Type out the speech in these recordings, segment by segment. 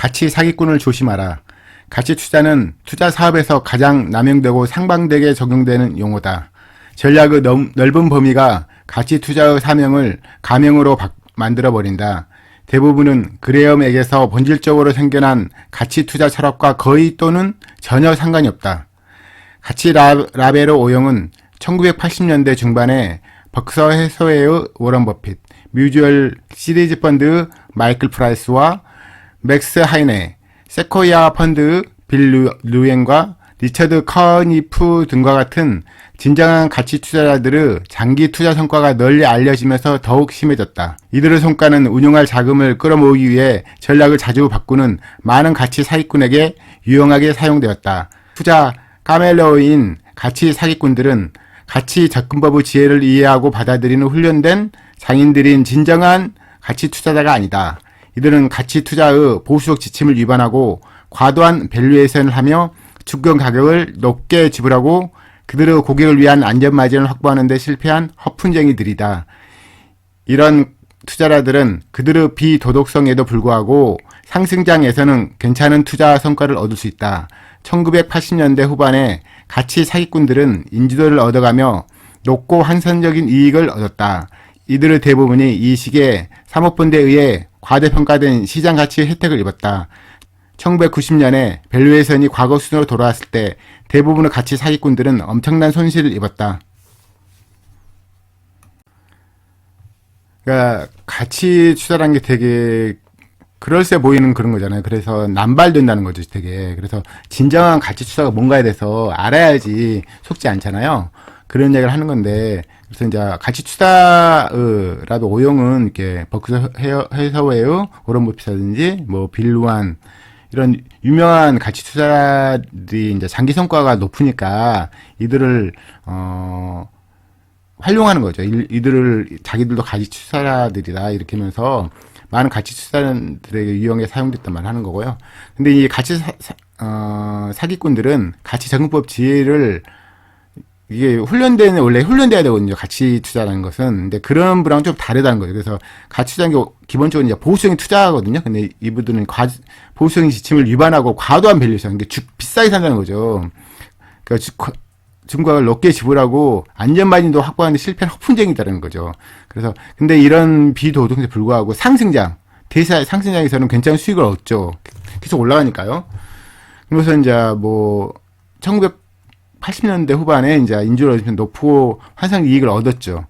가치 사기꾼을 조심하라. 가치 투자는 투자 사업에서 가장 남용되고 상반되게 적용되는 용어다. 전략의 넓은 범위가 가치 투자의 사명을 가명으로 만들어버린다. 대부분은 그레엄에게서 본질적으로 생겨난 가치 투자 철학과 거의 또는 전혀 상관이 없다. 가치 라벨의 오용은 1980년대 중반에 벅서 해서웨이의 워런 버핏, 뮤주얼 시리즈 펀드 마이클 프라이스와 맥스 하이네, 세코이아 펀드 빌 루엔과 리처드 커니프 등과 같은 진정한 가치 투자자들의 장기 투자 성과가 널리 알려지면서 더욱 심해졌다. 이들의 성과는 운용할 자금을 끌어모으기 위해 전략을 자주 바꾸는 많은 가치 사기꾼에게 유용하게 사용되었다. 투자 까멜로인 가치 사기꾼들은 가치 접근법의 지혜를 이해하고 받아들이는 훈련된 장인들인 진정한 가치 투자자가 아니다. 이들은 가치 투자의 보수적 지침을 위반하고 과도한 밸류에이션을 하며 주권 가격을 높게 지불하고 그들의 고객을 위한 안전마진을 확보하는 데 실패한 허푼쟁이들이다. 이런 투자자들은 그들의 비도덕성에도 불구하고 상승장에서는 괜찮은 투자 성과를 얻을 수 있다. 1980년대 후반에 가치 사기꾼들은 인지도를 얻어가며 높고 환상적인 이익을 얻었다. 이들의 대부분이 이 시기에 사모펀드에 의해 과대평가된 시장 가치의 혜택을 입었다. 1990년에 밸류에이션이 과거 수준으로 돌아왔을 때 대부분의 가치 사기꾼들은 엄청난 손실을 입었다. 그러니까 가치 투자라는 게 되게 그럴싸해 보이는 그런 거잖아요. 그래서 남발된다는 거죠, 되게. 그래서 진정한 가치 투자가 뭔가에 대해서 알아야지 속지 않잖아요. 그런 얘기를 하는 건데, 그래서 이제 가치 투자라도 오용은 이렇게 버크셔 해서웨이의 워런 버핏이라든지 뭐 빌루안 이런 유명한 가치 투자들이 이제 장기 성과가 높으니까 이들을 활용하는 거죠. 이들을 자기들도 가치 투자자들이다 이렇게 하면서 많은 가치 투자자들에게 유용하게 사용됐단 말을 하는 거고요. 근데 이 가치 사기꾼들은 가치 적응법 지혜를 이게 원래 훈련돼야 되거든요. 가치 투자라는 것은. 근데 그런 분랑 좀 다르다는 거죠. 그래서 가치 투자는 기본적으로 이제 보수적인 투자거든요. 근데 이분들은 보수적인 지침을 위반하고 과도한 밸류에이션, 그러니까 비싸게 산다는 거죠. 그러니까 증권을 높게 지불하고 안전마진도 확보하는데 실패한 허푼쟁이다라는 거죠. 그래서 근데 이런 비도덕성에 불구하고 상승장에서는 괜찮은 수익을 얻죠. 계속 올라가니까요. 그래서 이제 뭐 1980년대 후반에 이제 인지를 얻으면 높고 환상 이익을 얻었죠.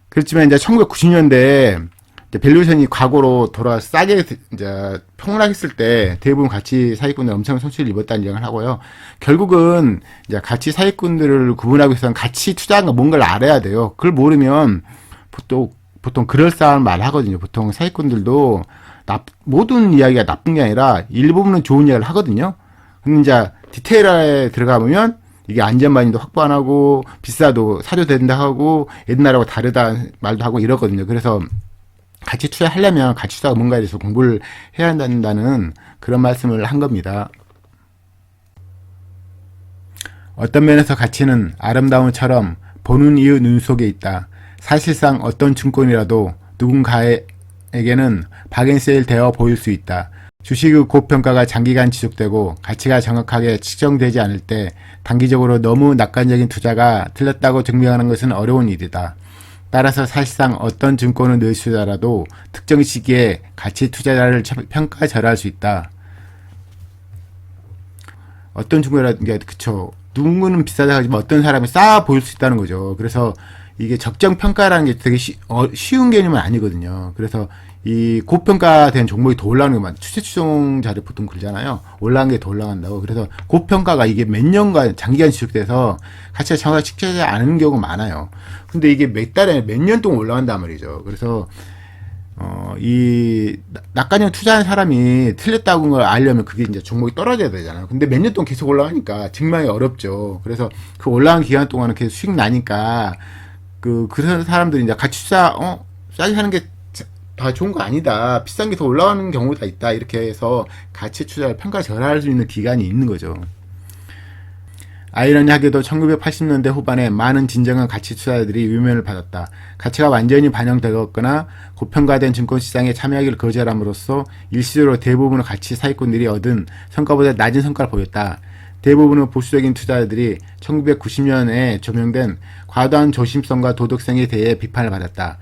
그렇지만 이제 1990년대에 밸류에이션이 과거로 돌아와 싸게 이제 폭락했을 때 대부분 가치 사기꾼들 엄청난 손실을 입었다는 얘기를 하고요. 결국은 이제 가치 사기꾼들을 구분하기 위해서는 가치 투자가 뭔가를 알아야 돼요. 그걸 모르면 보통 그럴싸한 말 하거든요. 보통 사기꾼들도 모든 이야기가 나쁜 게 아니라 일부분은 좋은 이야기를 하거든요. 근데 이제 디테일에 들어가 보면 이게 안전마진도 확보 안 하고 비싸도 사도 된다 하고 옛날하고 다르다 말도 하고 이러거든요. 그래서 가치 투자하려면 가치 투자가 뭔가에 대해서 공부를 해야 한다는 그런 말씀을 한 겁니다. 어떤 면에서 가치는 아름다움처럼 보는 이의 눈 속에 있다. 사실상 어떤 증권이라도 누군가에게는 박앤세일 되어 보일 수 있다. 주식의 고평가가 장기간 지속되고 가치가 정확하게 측정되지 않을 때 단기적으로 너무 낙관적인 투자가 틀렸다고 증명하는 것은 어려운 일이다. 따라서 사실상 어떤 증권을 넣으시더라도 특정 시기에 가치 투자자를 평가절하할 수 있다. 어떤 증권이라든지 그쵸. 누군가는 비싸다 하지만 어떤 사람이 싸 보일 수 있다는 거죠. 그래서 이게 적정 평가라는 게 되게 쉬운 개념은 아니거든요. 그래서 이 고평가된 종목이 더 올라가는 게 추세 추종 자료 보통 그러잖아요. 올라간 게 더 올라간다고. 그래서 고평가가 이게 몇 년간 장기간 지속돼서 가치가 정확하게 측정하지 않은 경우가 많아요. 근데 이게 몇 달에 몇 년 동안 올라간단 말이죠. 그래서 이 낙관형 투자하는 사람이 틀렸다고 걸 알려면 그게 이제 종목이 떨어져야 되잖아요. 근데 몇 년 동안 계속 올라가니까 증명이 어렵죠. 그래서 그 올라간 기간 동안은 계속 수익 나니까 그런 사람들이 이제 가치 투자 싸게 하는 게 다 좋은 거 아니다. 비싼 게 더 올라가는 경우가 있다. 이렇게 해서 가치 투자를 평가절하할 수 있는 기간이 있는 거죠. 아이러니하게도 1980년대 후반에 많은 진정한 가치 투자자들이 위면을 받았다. 가치가 완전히 반영되었거나 고평가된 증권시장에 참여하기를 거절함으로써 일시적으로 대부분의 가치 사기꾼들이 얻은 성과보다 낮은 성과를 보였다. 대부분의 보수적인 투자자들이 1990년에 조명된 과도한 조심성과 도덕성에 대해 비판을 받았다.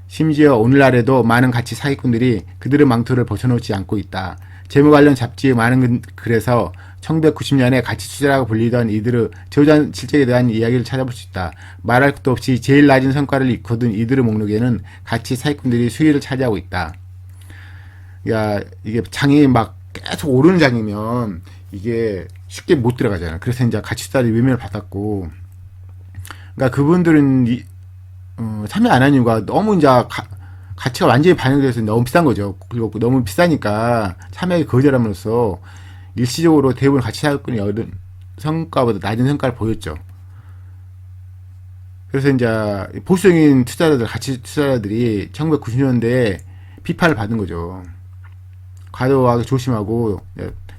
심지어 오늘날에도 많은 가치 사기꾼들이 그들의 망토를 벗어놓지 않고 있다. 재무 관련 잡지의 많은 글에서 1990년에 가치 투자라고 불리던 이들의 저조한 실적에 대한 이야기를 찾아볼 수 있다. 말할 것도 없이 제일 낮은 성과를 거둔 이들의 목록에는 가치 사기꾼들이 수위를 차지하고 있다. 야, 이게 장이 막 계속 오르는 장이면 이게 쉽게 못 들어가잖아요. 그래서 이제 가치 투자들이 위면을 받았고, 그러니까 그분들은 참여 안 한 이유가 너무 이제 가치가 완전히 반영돼서 너무 비싼 거죠. 그리고 너무 비싸니까 참여하기 거절함으로써 일시적으로 대부분 가치 사기꾼이 얻은 성과보다 낮은 성과를 보였죠. 그래서 이제 보수적인 투자자들, 가치 투자자들이 1990년대에 비판을 받은 거죠. 과도하게 조심하고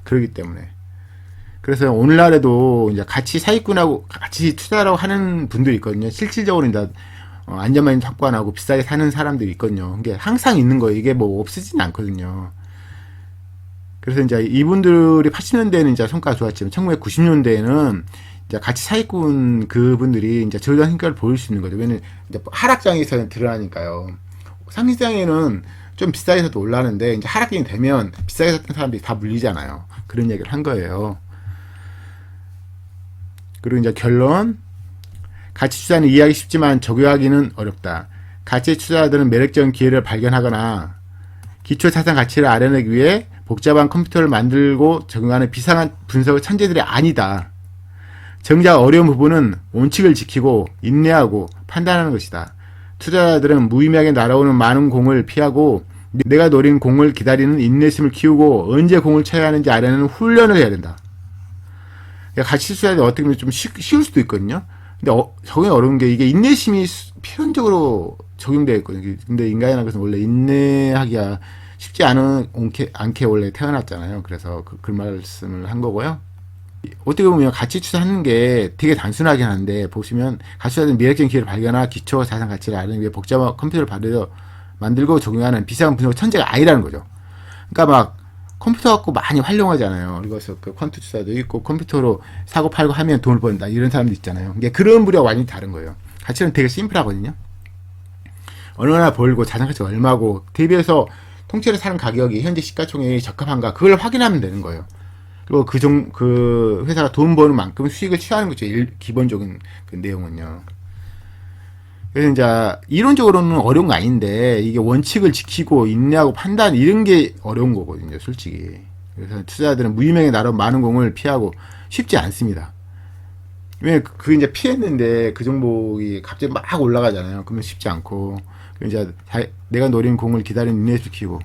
그러기 때문에. 그래서 오늘날에도 이제 가치 사기꾼하고 가치 투자라고 하는 분들이 있거든요. 실질적으로 이제 안전만 확보 안 하고 비싸게 사는 사람들이 있거든요. 이게 항상 있는 거예요. 이게 뭐 없어지진 않거든요. 그래서 이제 이분들이 80년대에는 이제 성과가 좋았지만 1990년대에는 이제 가치 사기꾼 그분들이 이제 저조한 성과를 보일 수 있는 거죠. 왜냐면 이제 하락장에서 드러나니까요. 상승장에는 좀 비싸게 사도 올라가는데 이제 하락장이 되면 비싸게 샀던 사람들이 다 물리잖아요. 그런 얘기를 한 거예요. 그리고 이제 결론. 가치 투자는 이해하기 쉽지만 적용하기는 어렵다. 가치 투자자들은 매력적인 기회를 발견하거나 기초 자산 가치를 알아내기 위해 복잡한 컴퓨터를 만들고 적용하는 비상한 분석의 천재들이 아니다. 정작 어려운 부분은 원칙을 지키고 인내하고 판단하는 것이다. 투자자들은 무의미하게 날아오는 많은 공을 피하고 내가 노린 공을 기다리는 인내심을 키우고 언제 공을 쳐야 하는지 알아내는 훈련을 해야 된다. 가치 투자자들이 어떻게 보면 좀 쉬울 수도 있거든요. 근데 적용이 어려운 게 이게 인내심이 필연적으로 적용되어 있거든요. 근데 인간이라는 것은 원래 인내하기가 쉽지 않게 원래 태어났잖아요. 그래서 그 말씀을 한 거고요. 어떻게 보면 가치 투자하는 게 되게 단순하긴 한데 보시면 가치 투자는 매력적인 기회를 발견하고 기초 자산 가치를 알아내기 위해 복잡한 컴퓨터를 만들고 적용하는 비상한 분석 천재가 아니라는 거죠. 그러니까 막 컴퓨터 갖고 많이 활용하잖아요. 그래서 그 퀀트 투자도 있고 컴퓨터로 사고 팔고 하면 돈을 번다 이런 사람도 있잖아요. 이게 그런 분야가 완전히 다른 거예요. 가치는 되게 심플하거든요. 얼마나 벌고 자산 가치가 얼마고 대비해서 통째로 사는 가격이 현재 시가총액이 적합한가 그걸 확인하면 되는 거예요. 그리고 그 회사가 돈 버는 만큼 수익을 취하는 거죠. 기본적인 그 내용은요. 그래서 이제 이론적으로는 어려운 거 아닌데 이게 원칙을 지키고 인내하고 판단 이런 게 어려운 거거든요, 솔직히. 그래서 투자자들은 무의미하게 날아온 많은 공을 피하고 쉽지 않습니다. 왜 그 이제 피했는데 그 종목이 갑자기 막 올라가잖아요. 그러면 쉽지 않고 이제 내가 노린 공을 기다리는 인내시키고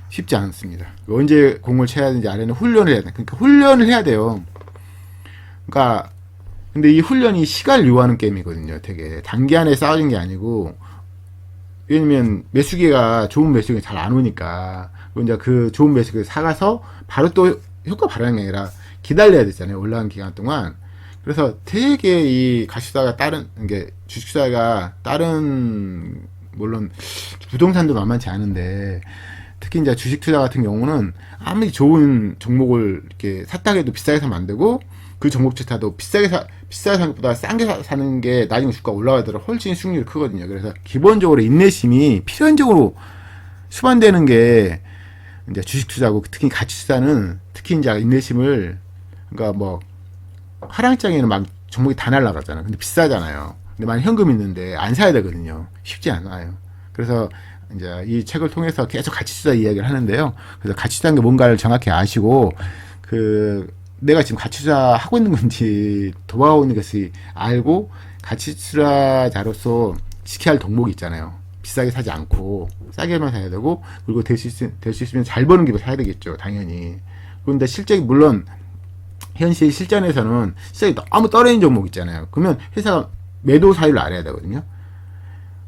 쉽지 않습니다. 언제 공을 쳐야 되는지 알아내는 훈련을 해야 돼. 그러니까 훈련을 해야 돼요. 그러니까 근데 이 훈련이 시간을 요하는 게임이거든요. 되게 단기안에 쌓아진 게 아니고 왜냐면 매수기가 좋은 매수기가 잘 안 오니까 이제 그 좋은 매수기를 사가서 바로 또 효과 발휘하는 게 아니라 기다려야 되잖아요. 올라간 기간 동안. 그래서 되게 이 가시투자가 주식투자가 다른 물론 부동산도 만만치 않은데 특히 이제 주식투자 같은 경우는 아무리 좋은 종목을 이렇게 샀다 해도 비싸게 사면 안 되고 그 종목조차도 비싸게 사는 것보다 싼 게 사는 게 나중에 주가 올라가더라도 훨씬 수익률이 크거든요. 그래서 기본적으로 인내심이 필연적으로 수반되는 게 이제 주식 투자고 특히 가치 투자는 특히 이제 인내심을 그러니까 뭐 하락장에는 막 종목이 다 날라가잖아요. 근데 비싸잖아요. 근데 만약 현금 있는데 안 사야 되거든요. 쉽지 않아요. 그래서 이제 이 책을 통해서 계속 가치 투자 이야기를 하는데요. 그래서 가치 투자는 게 뭔가를 정확히 아시고 내가 지금 가치 투자 하고 있는 건지 도와오고 있는 것이 알고 가치 투자자로서 지켜야 할 동목이 있잖아요. 비싸게 사지 않고 싸게만 사야 되고 그리고 될 수 있으면 잘 버는 기업을 사야 되겠죠. 당연히. 그런데 실적이 물론 현실 실전에서는 시장이 너무 떨어진 종목 있잖아요. 그러면 회사가 매도 사유를 알아야 되거든요.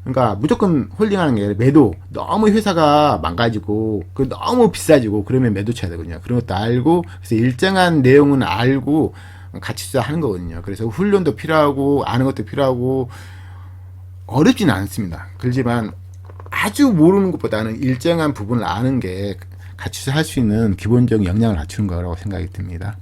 그러니까 무조건 홀딩하는 게 아니라 매도 너무 회사가 망가지고 너무 비싸지고 그러면 매도 쳐야 되거든요. 그런 것도 알고 그래서 일정한 내용은 알고 가치 투자하는 거거든요. 그래서 훈련도 필요하고 아는 것도 필요하고 어렵지는 않습니다. 그렇지만 아주 모르는 것보다는 일정한 부분을 아는 게 가치 투자할 수 있는 기본적인 역량을 갖추는 거라고 생각이 듭니다.